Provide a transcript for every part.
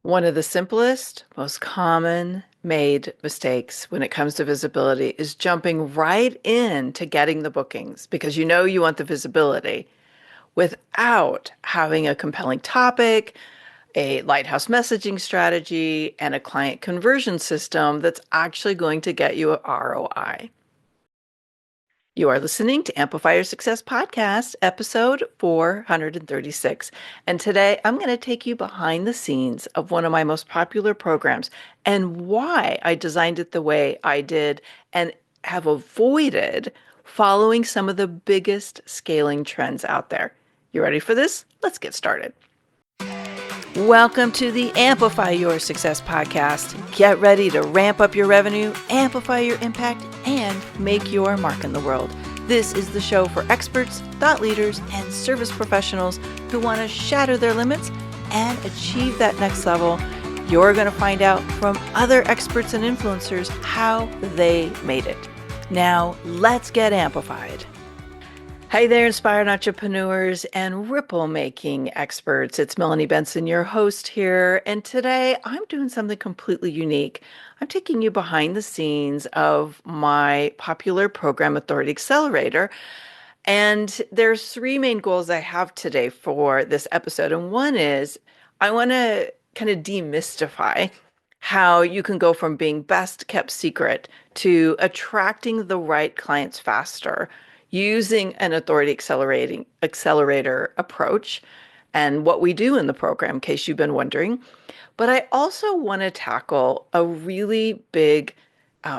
One of the simplest, most common made mistakes when it comes to visibility is jumping right into getting the bookings because you know you want the visibility without having a compelling topic, a lighthouse messaging strategy, and a client conversion system that's actually going to get you a ROI. You are listening to Amplify Your Success Podcast, episode 436. And today I'm going to take you behind the scenes of one of my most popular programs and why I designed it the way I did and have avoided following some of the biggest scaling trends out there. You ready for this? Let's get started. Welcome to the Amplify Your Success podcast. Get ready to ramp up your revenue, amplify your impact, and make your mark in the world. This is the show for experts, thought leaders, and service professionals who want to shatter their limits and achieve that next level. You're going to find out from other experts and influencers how they made it. Now, let's get amplified. Hey there, inspired entrepreneurs and ripple making experts. It's Melanie Benson, your host here. And today I'm doing something completely unique. I'm taking you behind the scenes of my popular program, Authority Accelerator. And there's three main goals I have today for this episode. And one is I want to kind of demystify how you can go from being best kept secret to attracting the right clients faster using an authority accelerator approach and what we do in the program, in case you've been wondering. But I also want to tackle a really big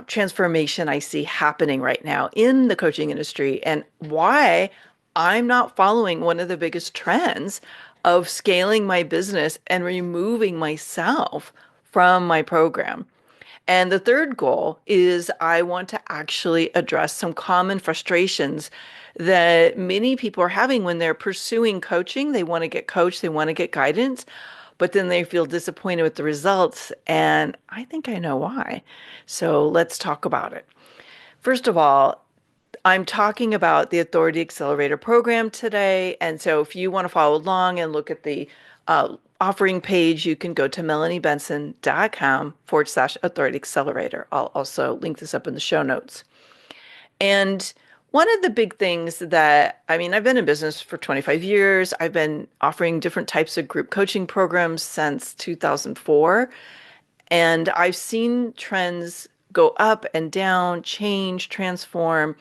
transformation I see happening right now in the coaching industry and why I'm not following one of the biggest trends of scaling my business and removing myself from my program. And the third goal is I want to actually address some common frustrations that many people are having when they're pursuing coaching. They want to get coached, they want to get guidance, but then they feel disappointed with the results. And I think I know why. So let's talk about it. First of all, I'm talking about the Authority Accelerator program today. And so if you want to follow along and look at the offering page, you can go to melaniebenson.com/authority accelerator. I'll also link this up in the show notes. And one of the big things that, I've been in business for 25 years. I've been offering different types of group coaching programs since 2004. And I've seen trends go up and down, change, transform.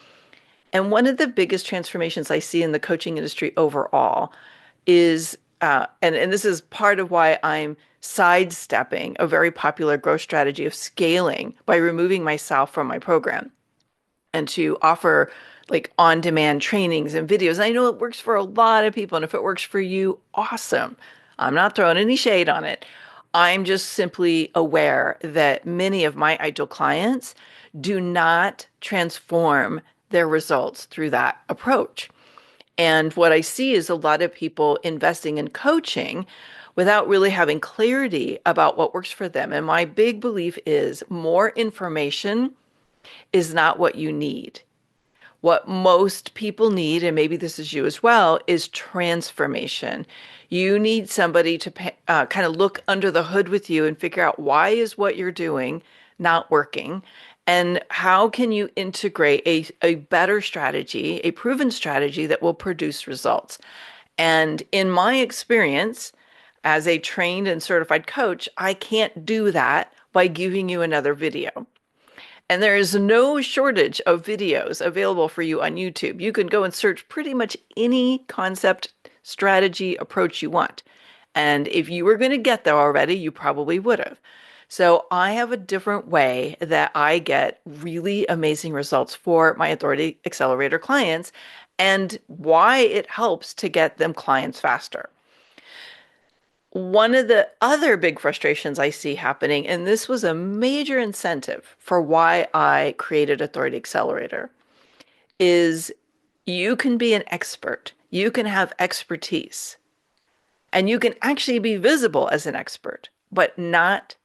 And one of the biggest transformations I see in the coaching industry overall is, and this is part of why I'm sidestepping a very popular growth strategy of scaling by removing myself from my program and to offer like on-demand trainings and videos. I know it works for a lot of people, and if it works for you, awesome. I'm not throwing any shade on it. I'm just simply aware that many of my ideal clients do not transform their results through that approach. And what I see is a lot of people investing in coaching without really having clarity about what works for them. And my big belief is more information is not what you need. What most people need, and maybe this is you as well, is transformation. You need somebody to kind of look under the hood with you and figure out why is what you're doing not working, and how can you integrate a better strategy, a proven strategy that will produce results. And in my experience, as a trained and certified coach, I can't do that by giving you another video. And there is no shortage of videos available for you on YouTube. You can go and search pretty much any concept, strategy, approach you want. And if you were going to get there already, you probably would have. So I have a different way that I get really amazing results for my Authority Accelerator clients and why it helps to get them clients faster. One of the other big frustrations I see happening, and this was a major incentive for why I created Authority Accelerator, is you can be an expert, you can have expertise, and you can actually be visible as an expert, but not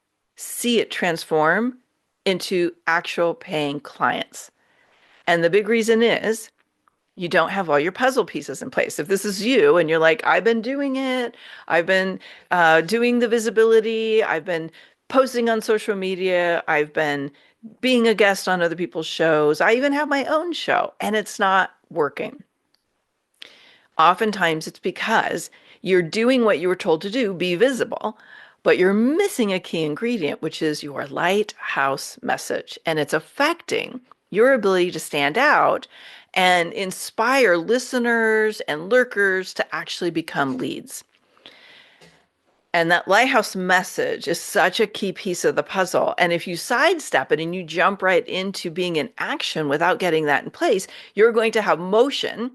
see it transform into actual paying clients. And the big reason is You don't have all your puzzle pieces in place. If this is you and you're like, I've been doing it, I've been doing the visibility, I've been posting on social media, I've been being a guest on other people's shows, I even have my own show, and it's not working. Oftentimes it's because you're doing what you were told to do, be visible, but you're missing a key ingredient, which is your lighthouse message. And it's affecting your ability to stand out and inspire listeners and lurkers to actually become leads. And that lighthouse message is such a key piece of the puzzle. And if you sidestep it and you jump right into being in action without getting that in place, you're going to have motion,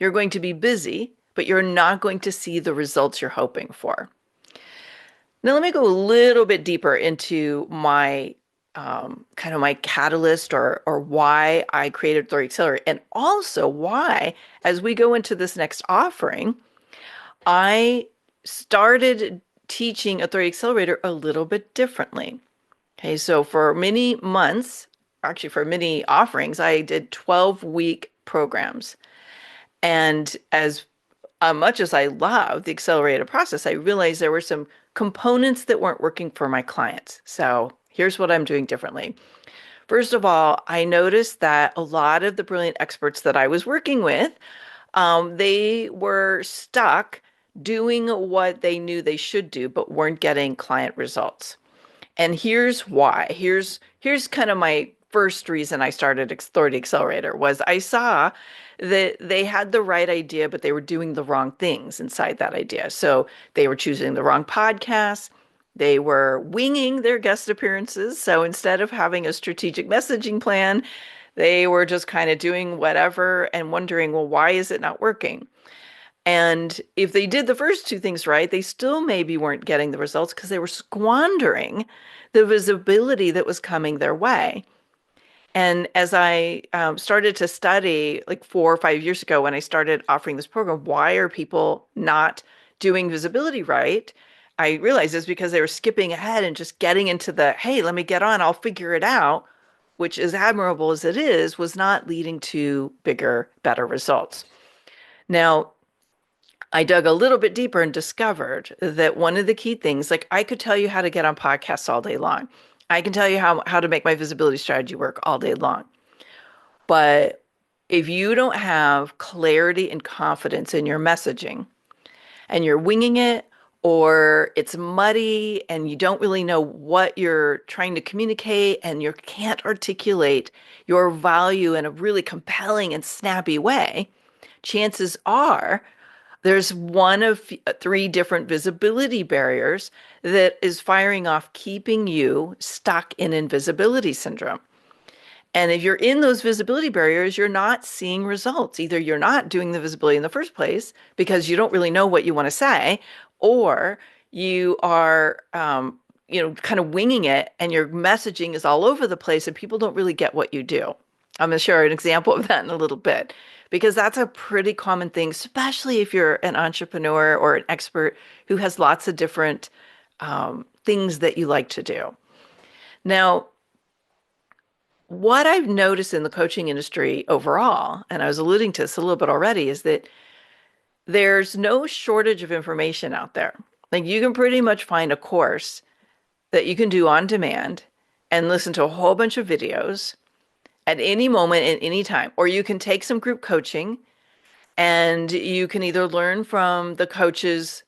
you're going to be busy, but you're not going to see the results you're hoping for. Now, let me go a little bit deeper into my kind of my catalyst or why I created Authority Accelerator, and also why, as we go into this next offering, I started teaching Authority Accelerator a little bit differently. Okay, so for many months, actually for many offerings, I did 12-week programs. And as much as I love the accelerated process, I realized there were some components that weren't working for my clients. So here's what I'm doing differently. First of all, I noticed that a lot of the brilliant experts that I was working with, they were stuck doing what they knew they should do, but weren't getting client results. And here's why. Here's kind of my first reason I started Authority Accelerator was I saw that they had the right idea, but they were doing the wrong things inside that idea. So they were choosing the wrong podcasts. They were winging their guest appearances. So instead of having a strategic messaging plan, they were just kind of doing whatever and wondering, well, why is it not working? And if they did the first two things right, they still maybe weren't getting the results because they were squandering the visibility that was coming their way. And as I started to study like 4 or 5 years ago, when I started offering this program, why are people not doing visibility right? I realized it's because they were skipping ahead and just getting into the, hey, let me get on, I'll figure it out, which, as admirable as it is, was not leading to bigger, better results. Now, I dug a little bit deeper and discovered that one of the key things, like I could tell you how to get on podcasts all day long. I can tell you how to make my visibility strategy work all day long. But if you don't have clarity and confidence in your messaging and you're winging it, or it's muddy and you don't really know what you're trying to communicate and you can't articulate your value in a really compelling and snappy way, chances are there's one of three different visibility barriers that is firing off, keeping you stuck in invisibility syndrome. And if you're in those visibility barriers, you're not seeing results. Either you're not doing the visibility in the first place because you don't really know what you want to say, or you are, kind of winging it and your messaging is all over the place and people don't really get what you do. I'm going to share an example of that in a little bit because that's a pretty common thing, especially if you're an entrepreneur or an expert who has lots of different things that you like to do. Now, what I've noticed in the coaching industry overall, and I was alluding to this a little bit already, is that there's no shortage of information out there. Like you can pretty much find a course that you can do on demand and listen to a whole bunch of videos at any moment at any time. Or you can take some group coaching and you can either learn from the coaches,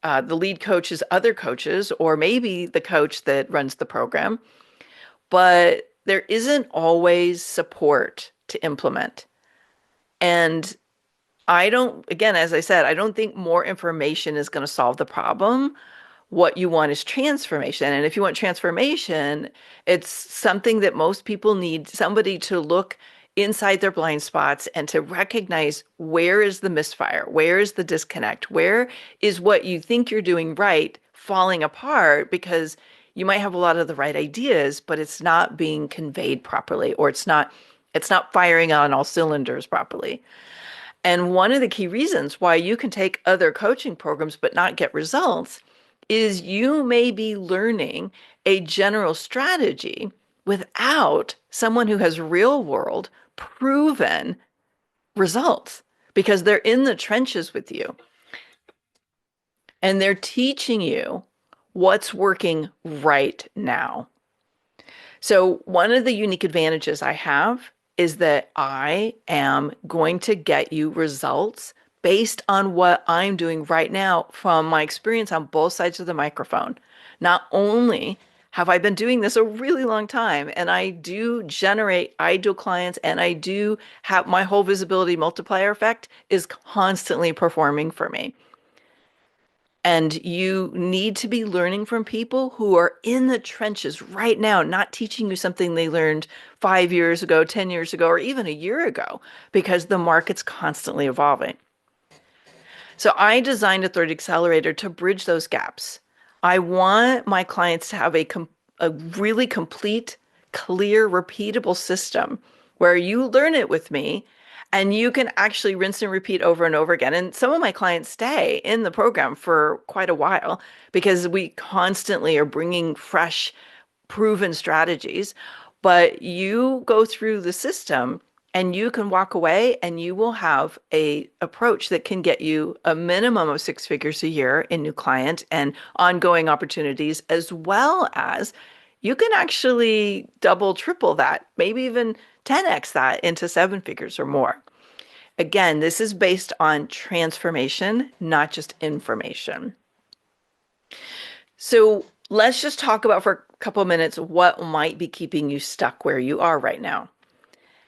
the lead coaches, other coaches, or maybe the coach that runs the program. But there isn't always support to implement. And I don't, again, as I said, I don't think more information is going to solve the problem. What you want is transformation. And if you want transformation, it's something that most people need somebody to look inside their blind spots and to recognize where is the misfire, where is the disconnect, where is what you think you're doing right falling apart because you might have a lot of the right ideas, but it's not being conveyed properly, or it's not firing on all cylinders properly. And one of the key reasons why you can take other coaching programs but not get results is you may be learning a general strategy without someone who has real world proven results. because they're in the trenches with you and they're teaching you what's working right now. So, one of the unique advantages I have is that I am going to get you results based on what I'm doing right now from my experience on both sides of the microphone. Not only have I been doing this a really long time, and I do generate ideal clients, and I do have my whole visibility multiplier effect is constantly performing for me. And you need to be learning from people who are in the trenches right now, not teaching you something they learned 5 years ago, 10 years ago, or even a year ago, because the market's constantly evolving. So I designed Authority Accelerator to bridge those gaps. I want my clients to have a really complete, clear, repeatable system where you learn it with me and you can actually rinse and repeat over and over again. And some of my clients stay in the program for quite a while because we constantly are bringing fresh, proven strategies. But you go through the system and you can walk away and you will have a approach that can get you a minimum of 6 figures a year in new client and ongoing opportunities, as well as you can actually double, triple that, maybe even 10x that into 7 figures or more. Again, this is based on transformation, not just information. So let's just talk about for a couple of minutes what might be keeping you stuck where you are right now.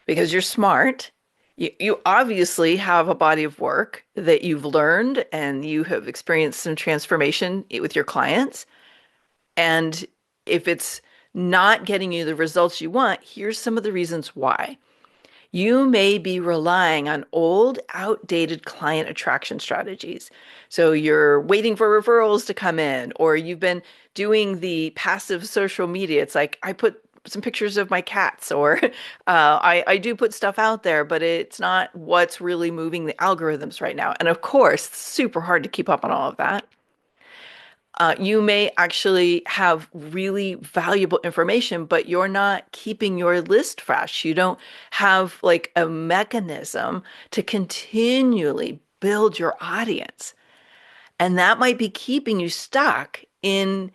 Because you're smart, you obviously have a body of work that you've learned and you have experienced some transformation with your clients. And if it's not getting you the results you want, here's some of the reasons why. You may be relying on old, outdated client attraction strategies. So you're waiting for referrals to come in, or you've been doing the passive social media. It's like I put some pictures of my cats, or I do put stuff out there, but it's not what's really moving the algorithms right now. And of course, it's super hard to keep up on all of that. You may actually have really valuable information, but you're not keeping your list fresh. You don't have like a mechanism to continually build your audience. And that might be keeping you stuck in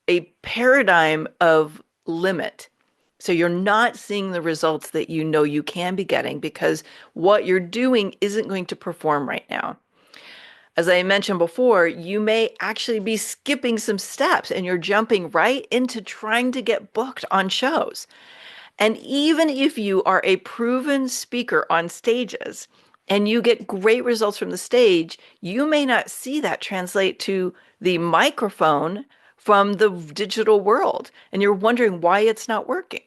a paradigm of limit. So you're not seeing the results that you know you can be getting because what you're doing isn't going to perform right now. As I mentioned before, you may actually be skipping some steps and you're jumping right into trying to get booked on shows. And even if you are a proven speaker on stages and you get great results from the stage, you may not see that translate to the microphone from the digital world. And you're wondering why it's not working.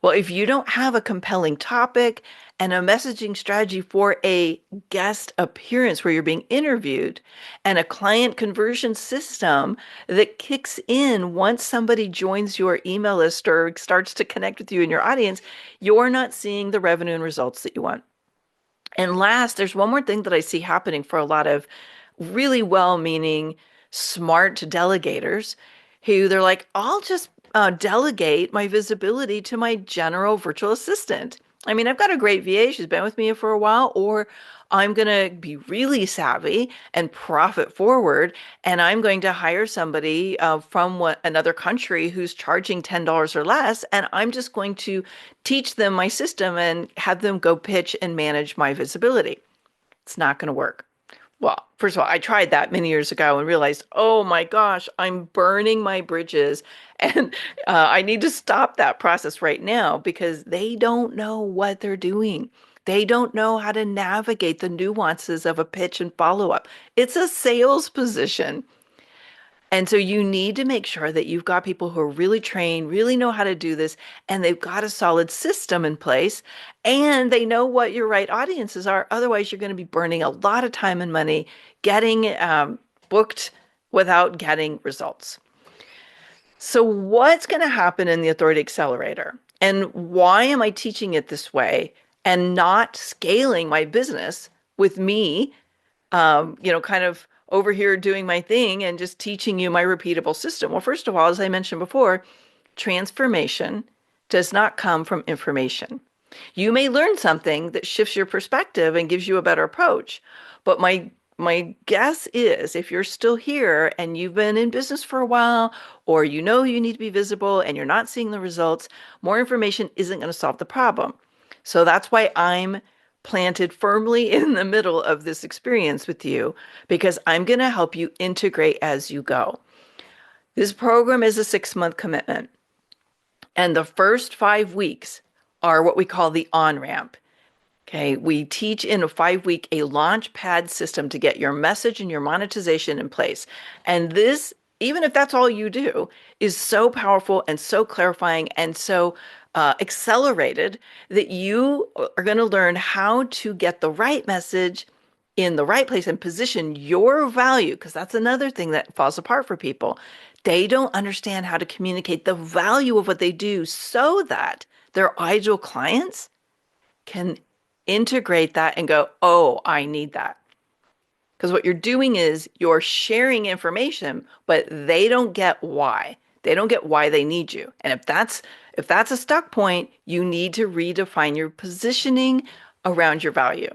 Well, if you don't have a compelling topic and a messaging strategy for a guest appearance where you're being interviewed and a client conversion system that kicks in once somebody joins your email list or starts to connect with you in your audience, you're not seeing the revenue and results that you want. And last, there's one more thing that I see happening for a lot of really well-meaning, smart delegators who they're like, I'll just delegate my visibility to my general virtual assistant. I mean, I've got a great VA. She's been with me for a while, or I'm going to be really savvy and profit forward, and I'm going to hire somebody from another country who's charging $10 or less, and I'm just going to teach them my system and have them go pitch and manage my visibility. It's not going to work. Well, first of all, I tried that many years ago and realized, oh my gosh, I'm burning my bridges. And I need to stop that process right now because they don't know what they're doing. They don't know how to navigate the nuances of a pitch and follow up. It's a sales position. And so you need to make sure that you've got people who are really trained, really know how to do this, and they've got a solid system in place, and they know what your right audiences are. Otherwise, you're going to be burning a lot of time and money getting booked without getting results. So what's going to happen in the Authority Accelerator? And why am I teaching it this way and not scaling my business with me kind of over here doing my thing and just teaching you my repeatable system? Well, first of all, as I mentioned before, transformation does not come from information. You may learn something that shifts your perspective and gives you a better approach. But my guess is if you're still here and you've been in business for a while, or you know you need to be visible and you're not seeing the results, more information isn't going to solve the problem. So that's why I'm planted firmly in the middle of this experience with you, because I'm going to help you integrate as you go. This program is a 6-month commitment. And the first 5 weeks are what we call the on-ramp. Okay, we teach in a 5 week a launch pad system to get your message and your monetization in place. And this, even if that's all you do, is so powerful and so clarifying and so accelerated that you are going to learn how to get the right message in the right place and position your value, because that's another thing that falls apart for people. They don't understand how to communicate the value of what they do so that their ideal clients can integrate that and go, oh, I need that. Because what you're doing is you're sharing information, but they don't get why. They don't get why they need you. And if that's a stuck point, you need to redefine your positioning around your value.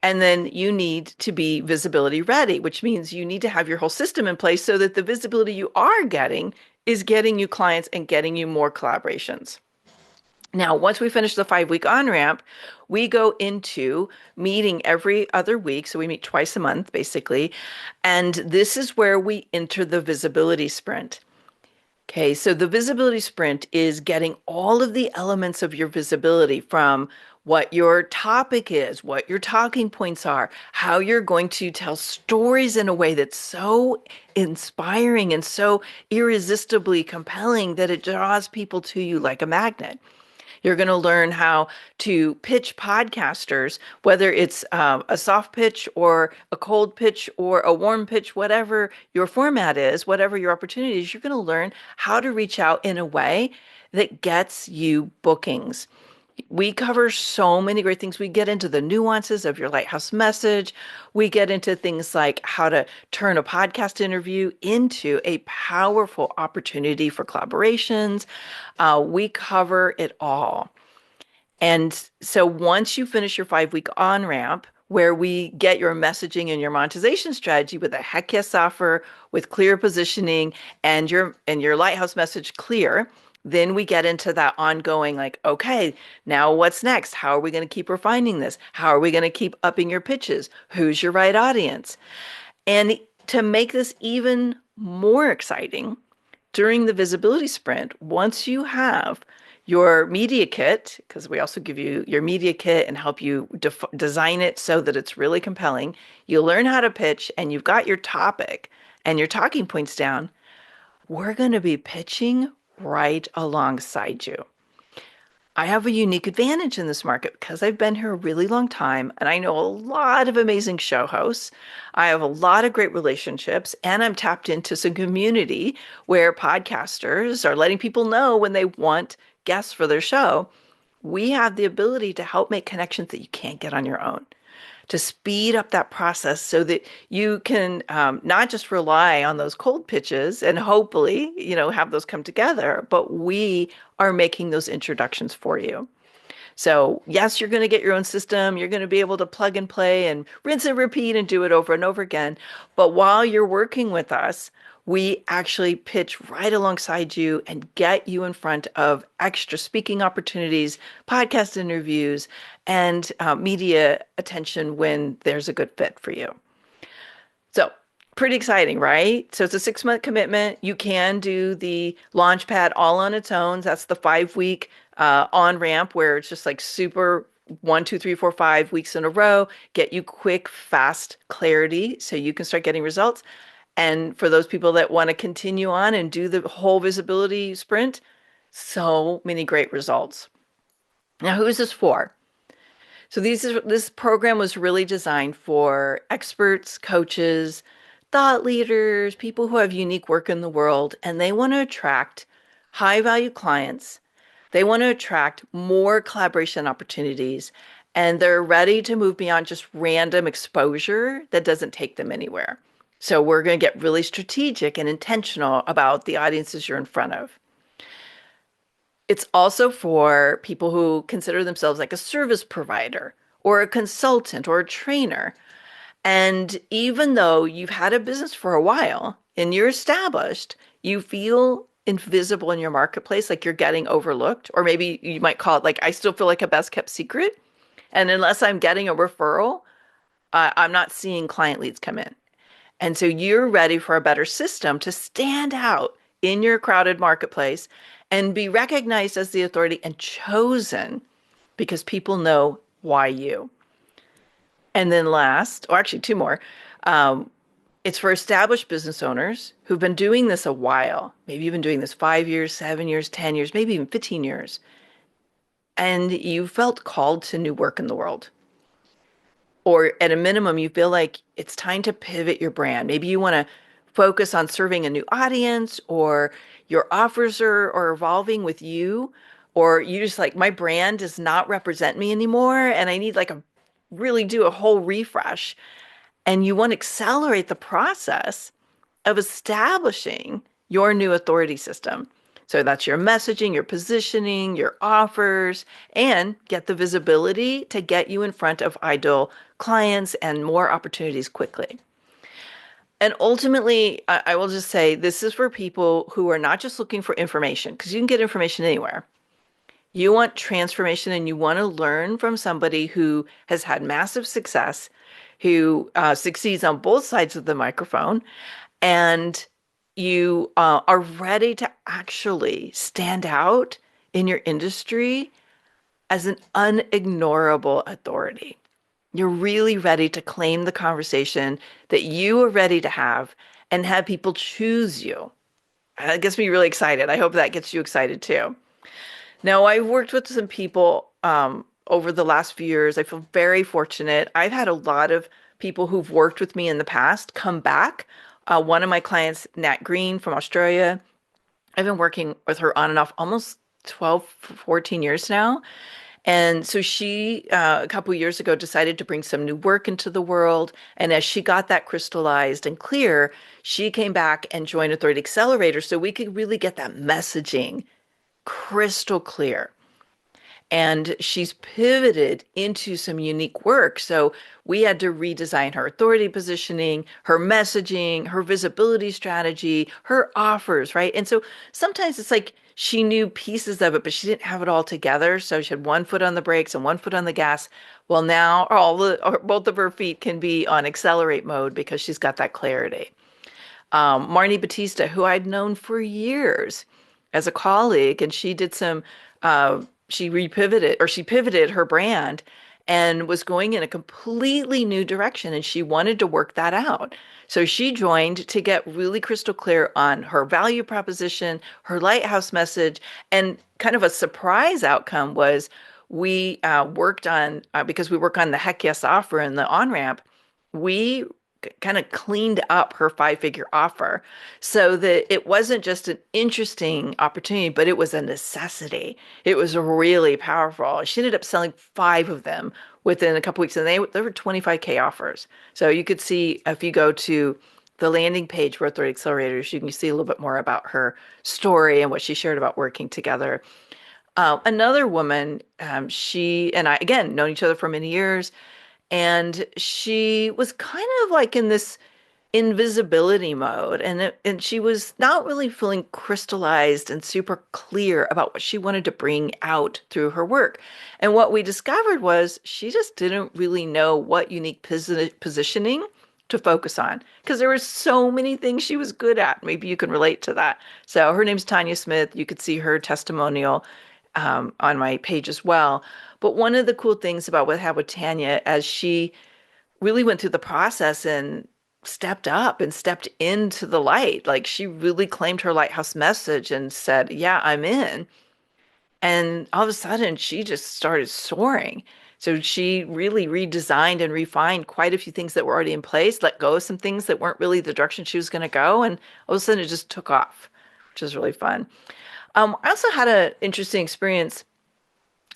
And then you need to be visibility ready, which means you need to have your whole system in place so that the visibility you are getting is getting you clients and getting you more collaborations. Now, once we finish the 5 week on ramp, we go into meeting every other week. So we meet twice a month, basically. And this is where we enter the visibility sprint. Okay, so the visibility sprint is getting all of the elements of your visibility, from what your topic is, what your talking points are, how you're going to tell stories in a way that's so inspiring and so irresistibly compelling that it draws people to you like a magnet. You're going to learn how to pitch podcasters, whether it's a soft pitch or a cold pitch or a warm pitch, whatever your format is, whatever your opportunity is. You're going to learn how to reach out in a way that gets you bookings. We cover so many great things. We get into the nuances of your Lighthouse Message. We get into things like how to turn a podcast interview into a powerful opportunity for collaborations. We cover it all. And so once you finish your 5 week on ramp, where we get your messaging and your monetization strategy with a heck yes offer, with clear positioning and your Lighthouse message clear, then we get into that ongoing, like, okay, now what's next? How are we going to keep refining this? How are we going to keep upping your pitches? Who's your right audience? And to make this even more exciting, during the visibility sprint, once you have your media kit, because we also give you your media kit and help you design it so that it's really compelling, you learn how to pitch and you've got your topic and your talking points down, we're going to be pitching right alongside you. I have a unique advantage in this market because I've been here a really long time and I know a lot of amazing show hosts. I have a lot of great relationships and I'm tapped into some community where podcasters are letting people know when they want guests for their show. We have the ability to help make connections that you can't get on your own, to speed up that process so that you can not just rely on those cold pitches and hopefully, have those come together, but we are making those introductions for you. So yes, you're going to get your own system. You're going to be able to plug and play and rinse and repeat and do it over and over again. But while you're working with us, we actually pitch right alongside you and get you in front of extra speaking opportunities, podcast interviews, and media attention when there's a good fit for you. So pretty exciting, right? So it's a 6-month commitment. You can do the launch pad all on its own. That's the 5 week on ramp where it's just like super 1, 2, 3, 4, 5 weeks in a row, get you quick, fast clarity so you can start getting results. And for those people that want to continue on and do the whole visibility sprint, so many great results. Now, who is this for? So this program was really designed for experts, coaches, thought leaders, people who have unique work in the world, and they want to attract high value clients. They want to attract more collaboration opportunities, and they're ready to move beyond just random exposure that doesn't take them anywhere. So we're going to get really strategic and intentional about the audiences you're in front of. It's also for people who consider themselves like a service provider or a consultant or a trainer. And even though you've had a business for a while and you're established, you feel invisible in your marketplace, like you're getting overlooked, or maybe you might call it like I still feel like a best kept secret. And unless I'm getting a referral, I'm not seeing client leads come in. And so you're ready for a better system to stand out in your crowded marketplace and be recognized as the authority and chosen because people know why you. And then last, or actually two more, um, it's for established business owners who've been doing this a while. Maybe you've been doing this 5 years, 7 years, 10 years, maybe even 15 years. And you felt called to new work in the world. Or at a minimum, you feel like it's time to pivot your brand. Maybe you want to focus on serving a new audience, or your offers are evolving with you, or you just like, my brand does not represent me anymore, and I need like a really do a whole refresh. And you want to accelerate the process of establishing your new authority system. So that's your messaging, your positioning, your offers, and get the visibility to get you in front of ideal clients and more opportunities quickly. And ultimately, I will just say this is for people who are not just looking for information, because you can get information anywhere. You want transformation and you want to learn from somebody who has had massive success, who succeeds on both sides of the microphone, and you are ready to actually stand out in your industry as an unignorable authority. You're really ready to claim the conversation that you are ready to have and have people choose you. That gets me really excited. I hope that gets you excited too. Now, I've worked with some people over the last few years. I feel very fortunate. I've had a lot of people who've worked with me in the past come back. One of my clients, Nat Green from Australia, I've been working with her on and off almost 12, 14 years now. And so she, a couple years ago, decided to bring some new work into the world. And as she got that crystallized and clear, she came back and joined Authority Accelerator so we could really get that messaging crystal clear. And she's pivoted into some unique work. So we had to redesign her authority positioning, her messaging, her visibility strategy, her offers, right? And so sometimes it's like she knew pieces of it, but she didn't have it all together. So she had one foot on the brakes and one foot on the gas. Well, now both of her feet can be on accelerate mode because she's got that clarity. Marnie Batista, who I'd known for years as a colleague, and she did some, she pivoted her brand and was going in a completely new direction, and she wanted to work that out. So she joined to get really crystal clear on her value proposition, her lighthouse message, and kind of a surprise outcome was we worked on, because we work on the Heck Yes offer and the on-ramp, we kind of cleaned up her five-figure offer so that it wasn't just an interesting opportunity, but it was a necessity. It was really powerful. She ended up selling five of them within a couple weeks, and they were 25K offers. So you could see if you go to the landing page for Authority Accelerators, you can see a little bit more about her story and what she shared about working together. Another woman, she and I, again, known each other for many years, and she was kind of like in this invisibility mode, and she was not really feeling crystallized and super clear about what she wanted to bring out through her work. And what we discovered was she just didn't really know what unique positioning to focus on because there were so many things she was good at. Maybe you can relate to that. So her name's Tanya Smith. You could see her testimonial on my page as well. But one of the cool things about what happened with Tanya, as she really went through the process and stepped up and stepped into the light, like she really claimed her lighthouse message and said, yeah, I'm in. And all of a sudden, she just started soaring. So she really redesigned and refined quite a few things that were already in place, let go of some things that weren't really the direction she was going to go. And all of a sudden, it just took off, which is really fun. I also had an interesting experience.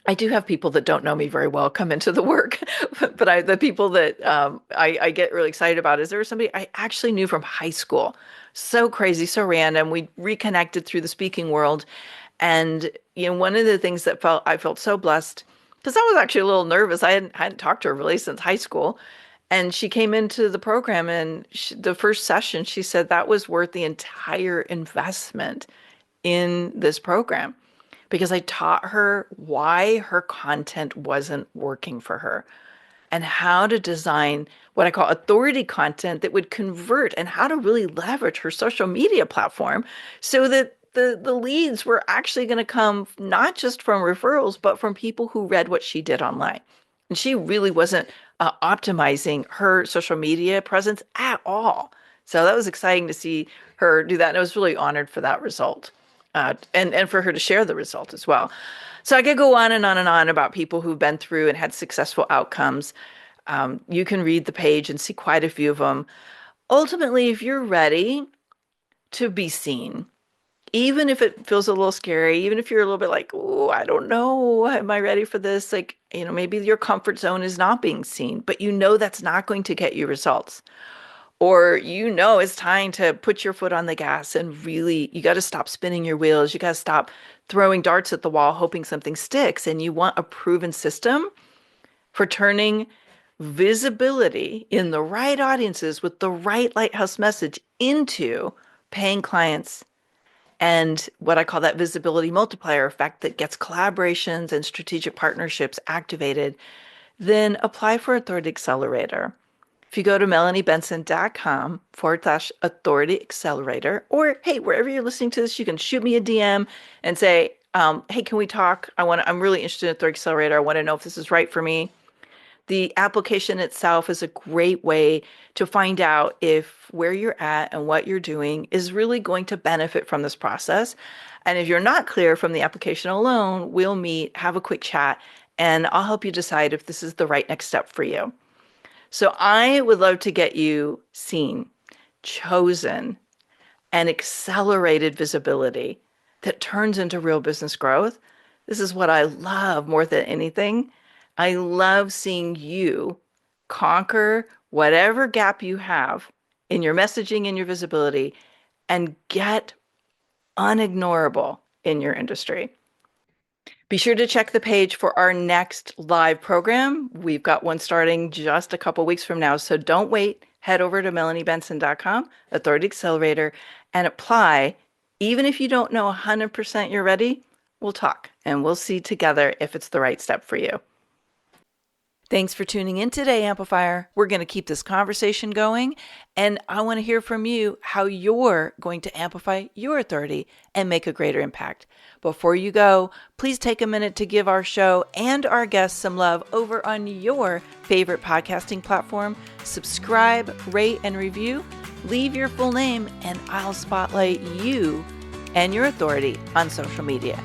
I do have people that don't know me very well come into the work, but the people that I get really excited about is there was somebody I actually knew from high school. So crazy, so random. We reconnected through the speaking world. And, one of the things that I felt so blessed, because I was actually a little nervous. I hadn't talked to her really since high school. And she came into the program, and the first session, she said that was worth the entire investment in this program because I taught her why her content wasn't working for her and how to design what I call authority content that would convert and how to really leverage her social media platform so that the leads were actually going to come not just from referrals, but from people who read what she did online. And she really wasn't optimizing her social media presence at all. So that was exciting to see her do that. And I was really honored for that result and for her to share the result as well. So I could go on and on and on about people who've been through and had successful outcomes. You can read the page and see quite a few of them. Ultimately, if you're ready to be seen, even if it feels a little scary, even if you're a little bit like, oh, I don't know, am I ready for this? Like, maybe your comfort zone is not being seen, but that's not going to get you results. Or it's time to put your foot on the gas and really, you got to stop spinning your wheels. You got to stop throwing darts at the wall, hoping something sticks. And you want a proven system for turning visibility in the right audiences with the right lighthouse message into paying clients and what I call that visibility multiplier effect that gets collaborations and strategic partnerships activated. Then apply for Authority Accelerator. If you go to melaniebenson.com/authority accelerator, or hey, wherever you're listening to this, you can shoot me a DM and say, hey, can we talk? I'm really interested in Authority Accelerator. I want to know if this is right for me. The application itself is a great way to find out if where you're at and what you're doing is really going to benefit from this process. And if you're not clear from the application alone, we'll meet, have a quick chat, and I'll help you decide if this is the right next step for you. So I would love to get you seen, chosen, and accelerated visibility that turns into real business growth. This is what I love more than anything. I love seeing you conquer whatever gap you have in your messaging and your visibility and get unignorable in your industry. Be sure to check the page for our next live program. We've got one starting just a couple weeks from now, so don't wait. Head over to melaniebenson.com, Authority Accelerator, and apply. Even if you don't know 100% you're ready, we'll talk and we'll see together if it's the right step for you. Thanks for tuning in today, Amplifier. We're going to keep this conversation going, and I want to hear from you how you're going to amplify your authority and make a greater impact. Before you go, please take a minute to give our show and our guests some love over on your favorite podcasting platform. Subscribe, rate, and review. Leave your full name, and I'll spotlight you and your authority on social media.